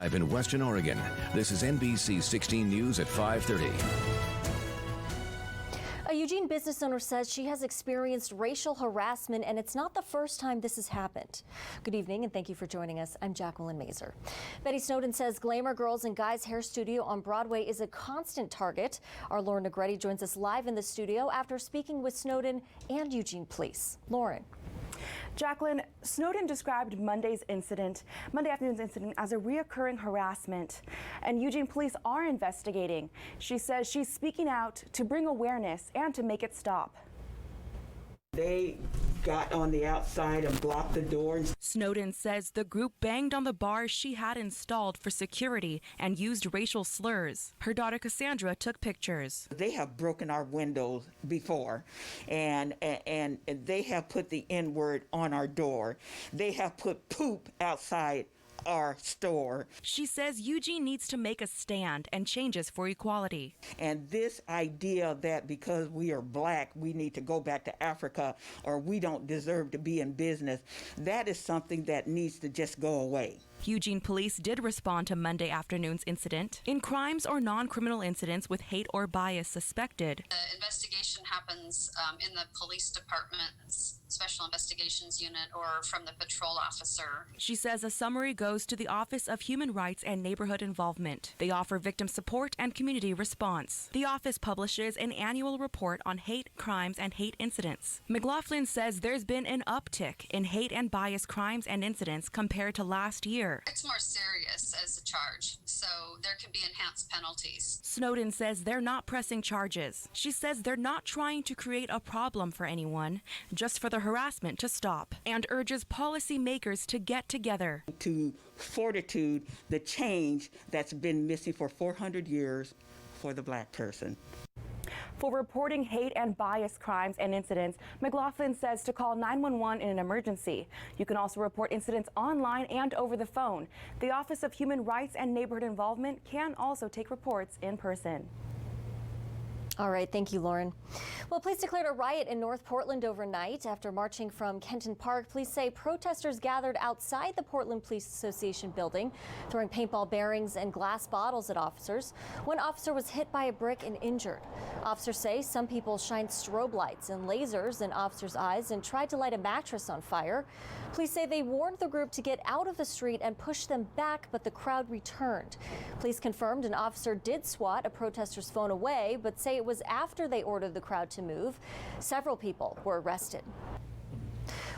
Live in Western Oregon, this is NBC 16 News at 5:30. A Eugene business owner says she has experienced racial harassment, and it's not the first time this has happened. Good evening, and thank you for joining us. I'm Jacqueline Mazer. Betty Snowden says Glamour Girls and Guys Hair Studio on Broadway is a constant target. Our Lauren Negretti joins us live in the studio after speaking with Snowden and Eugene police. Lauren. Jacqueline, Snowden described Monday afternoon's incident as a reoccurring harassment, and Eugene police are investigating. She says she's speaking out to bring awareness and to make it stop. They got on the outside and blocked the door. Snowden says the group banged on the bars she had installed for security and used racial slurs. Her daughter Cassandra took pictures. They have broken our windows before, and they have put the N-word on our door. They have put poop outside our store. She says Eugene needs to make a stand and changes for equality. And this idea that because we are black, we need to go back to Africa or we don't deserve to be in business, that is something that needs to just go away. Eugene police did respond to Monday afternoon's incident. In crimes or non-criminal incidents with hate or bias suspected, the investigation happens in the police department's special investigations unit or from the patrol officer. She says a summary goes to the Office of Human Rights and Neighborhood Involvement. They offer victim support and community response. The office publishes an annual report on hate crimes and hate incidents. McLaughlin says there's been an uptick in hate and bias crimes and incidents compared to last year. It's more serious as a charge, so there can be enhanced penalties. Snowden says they're not pressing charges. She says they're not trying to create a problem for anyone, just for the harassment to stop, and urges policymakers to get together. To fortitude the change that's been missing for 400 years for the black person. For reporting hate and bias crimes and incidents, McLaughlin says to call 911 in an emergency. You can also report incidents online and over the phone. The Office of Human Rights and Neighborhood Involvement can also take reports in person. All right, thank you, Lauren. Well, police declared a riot in North Portland overnight after marching from Kenton Park. Police say protesters gathered outside the Portland Police Association building, throwing paintball bearings and glass bottles at officers. One officer was hit by a brick and injured. Officers say some people shined strobe lights and lasers in officers' eyes and tried to light a mattress on fire. Police say they warned the group to get out of the street and push them back, but the crowd returned. Police confirmed an officer did swat a protester's phone away, but say it was after they ordered the crowd to move. Several people were arrested.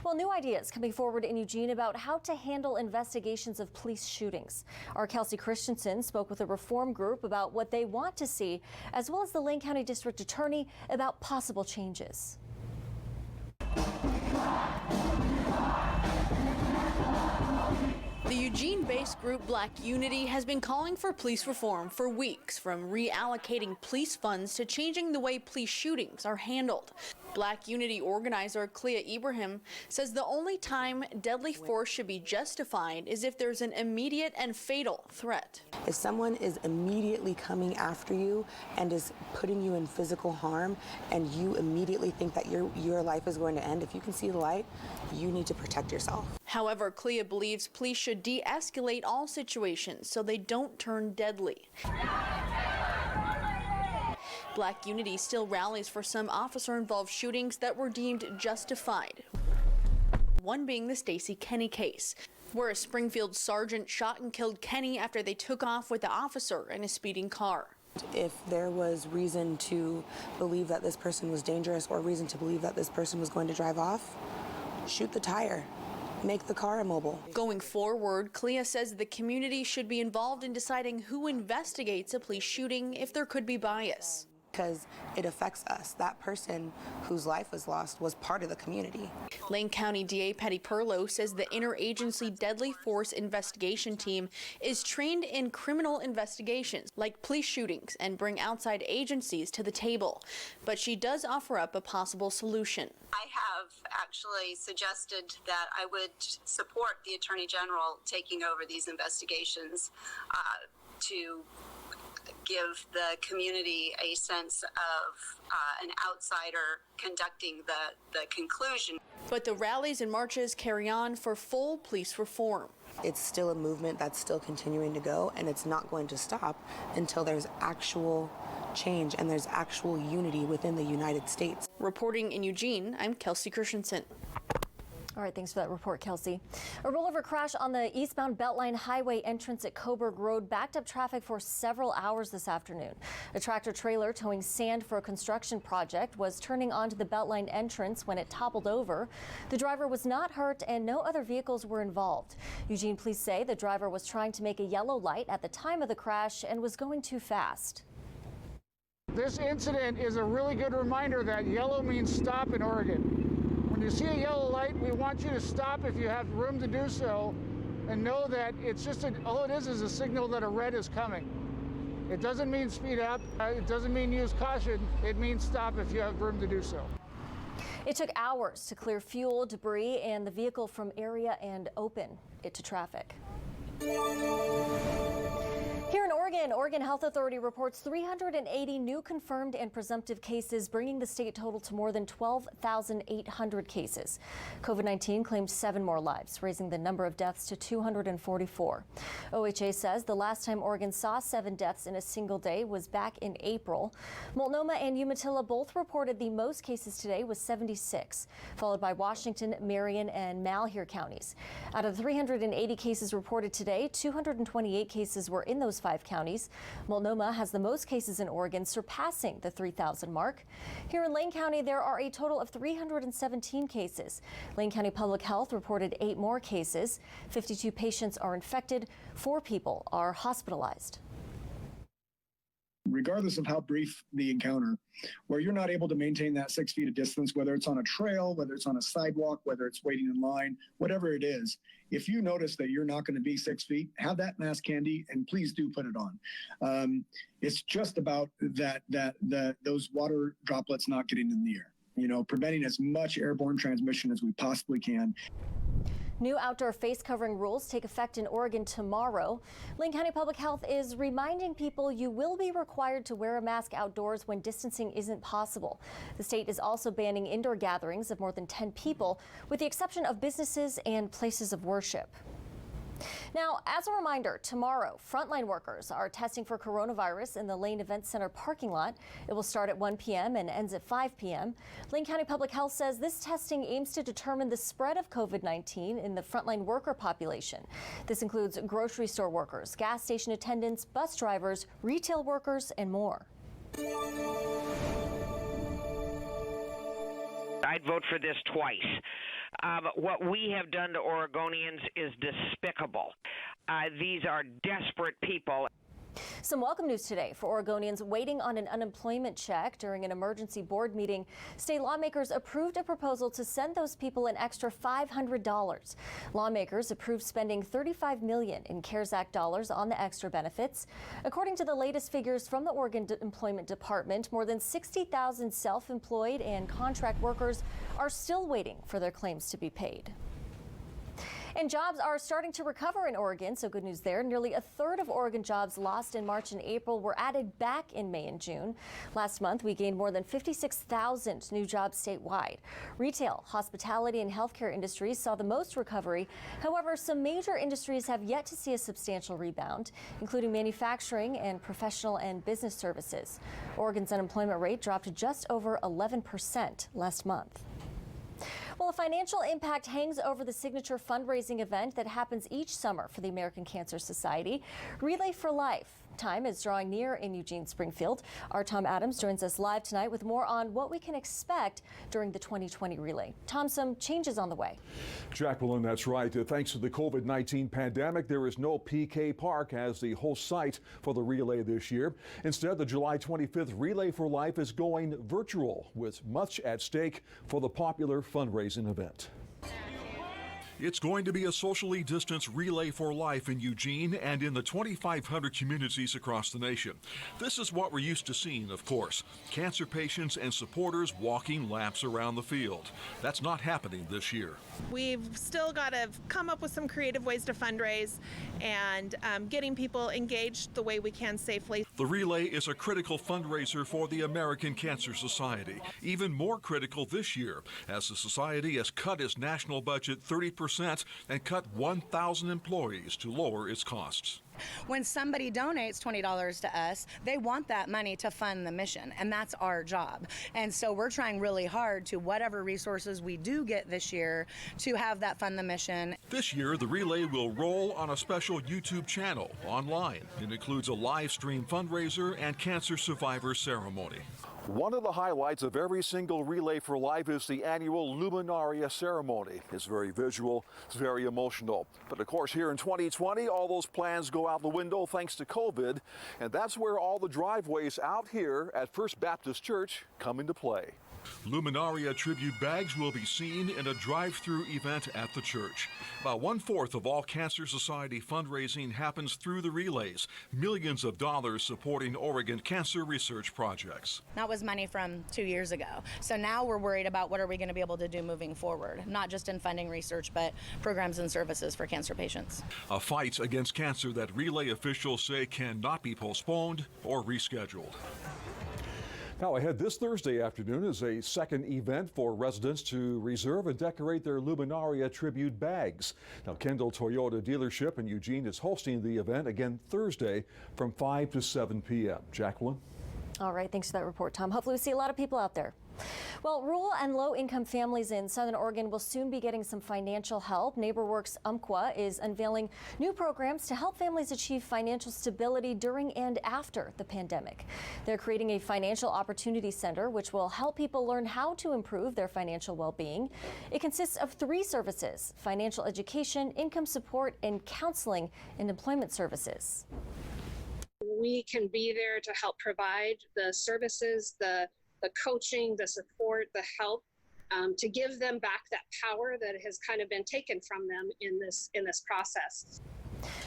Well, new ideas coming forward in Eugene about how to handle investigations of police shootings. Our Kelsey Christensen spoke with a reform group about what they want to see, as well as the Lane County District Attorney about possible changes. The Eugene-based group Black Unity has been calling for police reform for weeks, from reallocating police funds to changing the way police shootings are handled. Black Unity organizer Clea Ibrahim says the only time deadly force should be justified is if there's an immediate and fatal threat. If someone is immediately coming after you and is putting you in physical harm and you immediately think that your life is going to end, if you can see the light, you need to protect yourself. However, Clea believes police should de-escalate all situations so they don't turn deadly. Black Unity still rallies for some officer-involved shootings that were deemed justified. One being the Stacey Kenny case, where a Springfield sergeant shot and killed Kenny after they took off with the officer in a speeding car. If there was reason to believe that this person was dangerous or reason to believe that this person was going to drive off, shoot the tire. Make the car immobile. Going forward, Clea says the community should be involved in deciding who investigates a police shooting if there could be bias. Because it affects us. That person whose life was lost was part of the community. Lane County DA Patty Perlow says the interagency deadly force investigation team is trained in criminal investigations like police shootings and bring outside agencies to the table. But she does offer up a possible solution. I have actually suggested that I would support the Attorney General taking over these investigations to give the community a sense of an outsider conducting the conclusion. But the rallies and marches carry on for full police reform. It's still a movement that's still continuing to go, and it's not going to stop until there's actual change and there's actual unity within the United States. Reporting in Eugene, I'm Kelsey Christensen. All right, thanks for that report, Kelsey. A rollover crash on the eastbound Beltline Highway entrance at Coburg Road backed up traffic for several hours this afternoon. A tractor trailer towing sand for a construction project was turning onto the Beltline entrance when it toppled over. The driver was not hurt and no other vehicles were involved. Eugene police say the driver was trying to make a yellow light at the time of the crash and was going too fast. This incident is a really good reminder that yellow means stop in Oregon. When you see a yellow light, we want you to stop if you have room to do so, and know that it's just all it is a signal that a red is coming. It doesn't mean speed up. It doesn't mean use caution. It means stop if you have room to do so. It took hours to clear fuel, debris, and the vehicle from area and open it to traffic. Here in Oregon, Oregon Health Authority reports 380 new confirmed and presumptive cases, bringing the state total to more than 12,800 cases. COVID-19 claimed 7 more lives, raising the number of deaths to 244. OHA says the last time Oregon saw 7 deaths in a single day was back in April. Multnomah and Umatilla both reported the most cases today with 76, followed by Washington, Marion, and Malheur counties. Out of the 380 cases reported today, 228 cases were in those 5 counties. Multnomah has the most cases in Oregon, surpassing the 3,000 mark. Here in Lane County, there are a total of 317 cases. Lane County Public Health reported 8 more cases. 52 patients are infected. 4 people are hospitalized. Regardless of how brief the encounter, where you're not able to maintain that 6 feet of distance, whether it's on a trail, whether it's on a sidewalk, whether it's waiting in line, whatever it is, if you notice that you're not going to be 6 feet, have that mask handy and please do put it on. It's just about those water droplets not getting in the air, preventing as much airborne transmission as we possibly can. New outdoor face covering rules take effect in Oregon tomorrow. Lane County Public Health is reminding people you will be required to wear a mask outdoors when distancing isn't possible. The state is also banning indoor gatherings of more than 10 people, with the exception of businesses and places of worship. Now, as a reminder, tomorrow, frontline workers are testing for coronavirus in the Lane Event Center parking lot. It will start at 1 p.m. and ends at 5 p.m. Lane County Public Health says this testing aims to determine the spread of COVID-19 in the frontline worker population. This includes grocery store workers, gas station attendants, bus drivers, retail workers, and more. I'd vote for this twice. What we have done to Oregonians is despicable. These are desperate people. Some welcome news today for Oregonians waiting on an unemployment check. During an emergency board meeting, state lawmakers approved a proposal to send those people an extra $500. Lawmakers approved spending $35 million in CARES Act dollars on the extra benefits. According to the latest figures from the Oregon Employment Department, more than 60,000 self-employed and contract workers are still waiting for their claims to be paid. And jobs are starting to recover in Oregon, so good news there. Nearly a third of Oregon jobs lost in March and April were added back in May and June. Last month, we gained more than 56,000 new jobs statewide. Retail, hospitality, and healthcare industries saw the most recovery. However, some major industries have yet to see a substantial rebound, including manufacturing and professional and business services. Oregon's unemployment rate dropped to just over 11% last month. Well, a financial impact hangs over the signature fundraising event that happens each summer for the American Cancer Society, Relay for Life. Time is drawing near in Eugene Springfield. Our Tom Adams joins us live tonight with more on what we can expect during the 2020 relay. Tom, some changes on the way. Jacqueline, that's right. Thanks to the COVID-19 pandemic, there is no PK Park as the host site for the relay this year. Instead, the July 25th Relay for Life is going virtual, with much at stake for the popular fundraising event. It's going to be a socially distanced Relay for Life in Eugene and in the 2,500 communities across the nation. This is what we're used to seeing, of course. Cancer patients and supporters walking laps around the field. That's not happening this year. We've still got to come up with some creative ways to fundraise and getting people engaged the way we can safely. The Relay is a critical fundraiser for the American Cancer Society. Even more critical this year, as the society has cut its national budget 30% 20% and cut 1,000 employees to lower its costs. When somebody donates $20 to us, they want that money to fund the mission, and that's our job. And so we're trying really hard to whatever resources we do get this year to have that fund the mission. This year, the relay will roll on a special YouTube channel online. It includes a live stream fundraiser and cancer survivor ceremony. One of the highlights of every single Relay for Life is the annual Luminaria ceremony. It's very visual, it's very emotional. But of course, here in 2020, all those plans go out the window thanks to COVID, and that's where all the driveways out here at First Baptist Church come into play. Luminaria tribute bags will be seen in a drive-through event at the church. About 1/4 of all Cancer Society fundraising happens through the relays. Millions of dollars supporting Oregon cancer research projects. That was money from 2 years ago. So now we're worried about what are we going to be able to do moving forward, not just in funding research, but programs and services for cancer patients. A fight against cancer that relay officials say cannot be postponed or rescheduled. Now ahead this Thursday afternoon is a second event for residents to reserve and decorate their Luminaria tribute bags. Now Kendall Toyota dealership in Eugene is hosting the event again Thursday from 5 to 7 p.m. Jacqueline? All right, thanks for that report, Tom. Hopefully we see a lot of people out there. Well, rural and low-income families in Southern Oregon will soon be getting some financial help. NeighborWorks Umpqua is unveiling new programs to help families achieve financial stability during and after the pandemic. They're creating a financial opportunity center, which will help people learn how to improve their financial well-being. It consists of 3 services: financial education, income support, and counseling and employment services. We can be there to help provide the services, the coaching, the support, the help, to give them back that power that has kind of been taken from them in this process.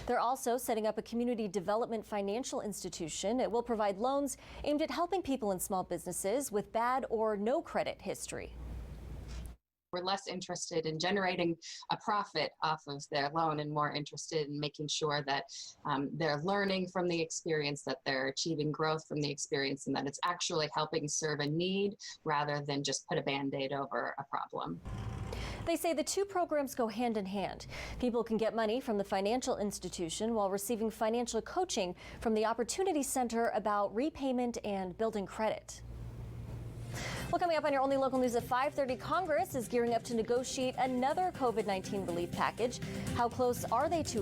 They're also setting up a community development financial institution. It will provide loans aimed at helping people in small businesses with bad or no credit history. We're less interested in generating a profit off of their loan and more interested in making sure that they're learning from the experience, that they're achieving growth from the experience, and that it's actually helping serve a need rather than just put a Band-Aid over a problem. They say the 2 programs go hand in hand. People can get money from the financial institution while receiving financial coaching from the Opportunity Center about repayment and building credit. Well, coming up on your only local news at 5:30, Congress is gearing up to negotiate another COVID-19 relief package. How close are they to